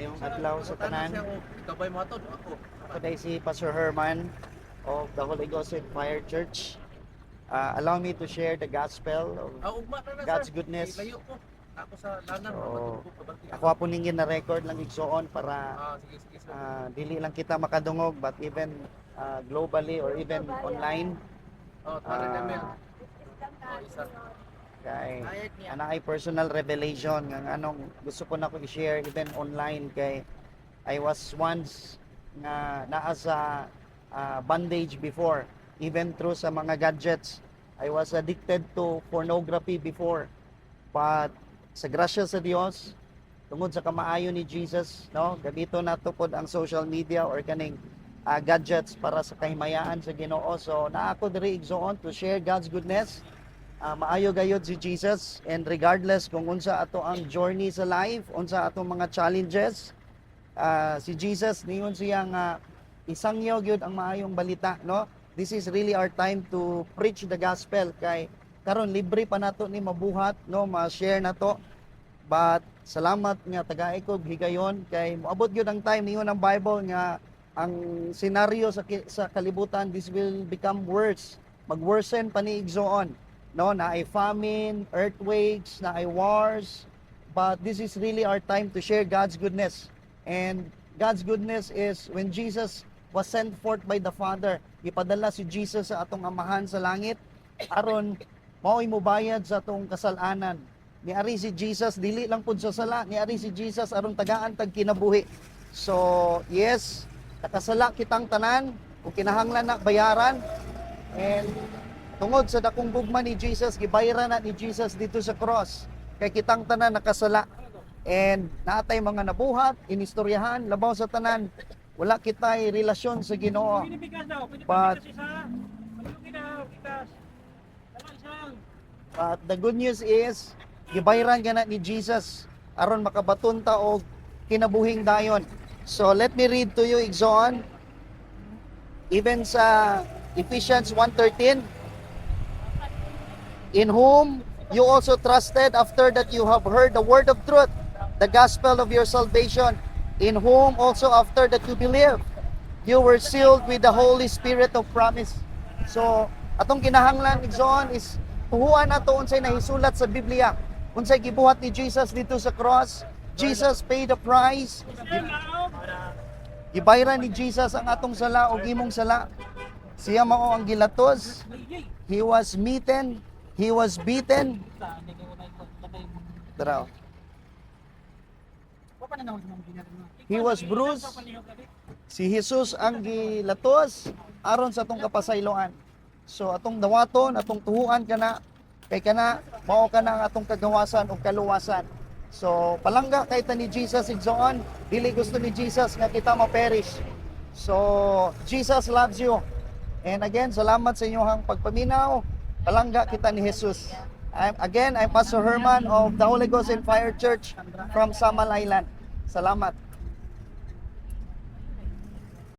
Ngayong adlaw sa tanan. Kabay mo ato, ako. Ako dahil si Pastor Herman of the Holy Ghost and Fire Church. Allow me to share the gospel of Ugma na God's sir. goodness. Layo ko. Ako sa lanan. So, Kabati ako po ningin na record lang igsoon para Sige, sige sir. dili lang kita makadungog but even globally or even online. Tara na Mel. Isa. Kay ana ay personal revelation ng anong gusto ko na ko i-share even online kay I was once nga naa sa bondage before even through sa mga gadgets. I was addicted to pornography before, but sa grasya sa Dios tungod sa kamaayo ni Jesus, no, gamito nato pod ang social media or kaning gadgets para sa kahimayaan sa Ginoo. So naa ako diri igsoon to share God's goodness. Maayo gayud si Jesus, and regardless kung unsa ato ang journey sa life, unsa ato mga challenges, si Jesus niyon siya nga isangyo gyud ang maayong balita, no? This is really our time to preach the gospel kay karon libre pa nato ni mabuhat, no, ma-share nato. But salamat nga tagaay ko higayon kay moabot gyud ang time niyon ang Bible nga ang senaryo sa kalibutan, this will become worse. Mag-worsen pa ni igsoon. No, na ay famine, earthquakes, na ay wars, but this is really our time to share God's goodness. And God's goodness is when Jesus was sent forth by the Father, ipadala si Jesus sa atong amahan sa langit aron mao'y mubayad sa atong kasalanan. Niari si Jesus dili lang pud sa sala, niari si Jesus aron tagaan tag kinabuhi. So yes, nakasala kitang tanan ug kinahanglan na bayaran, and tungod sa dakong gugma ni Jesus, gibayran na ni Jesus dito sa cross. Kay kitang tanan nakasala. And naatay mga nabuhat, inistoryahan, labaw sa tanan. Wala kitay relasyon sa Ginoo. But the good news is, gibayran ka na ni Jesus aron makabaton ta og kinabuhing dayon. So let me read to you igsoon. Even sa Ephesians 1:13, in whom you also trusted after that you have heard the word of truth, the gospel of your salvation, in whom also after that you believe, you were sealed with the Holy Spirit of promise. So, atong kinahanglan igsoon is tuhuan nato unsay nahisulat sa Biblia, unsay gibuhat ni Jesus dito sa cross. Jesus paid the price. Gibayran ni Jesus ang atong sala o imong sala. Siya mao ang gilatos. He was smitten. He was beaten. Tara. He was bruised. Si Jesus ang gilatos aron sa atong kapasayloan. So atong dawaton, atong tuhuan kana kay kana mao kana ang atong kagawasan o kaluwasan. So palangga kay ta ni Jesus igsoon, dili gusto ni Jesus nga kita ma-perish. So Jesus loves you. And again, salamat sa inyong pagpaminaw. Palangga kita ni Jesus. I'm Pastor Herman of the Holy Ghost and Fire Church from Samal Island. Salamat.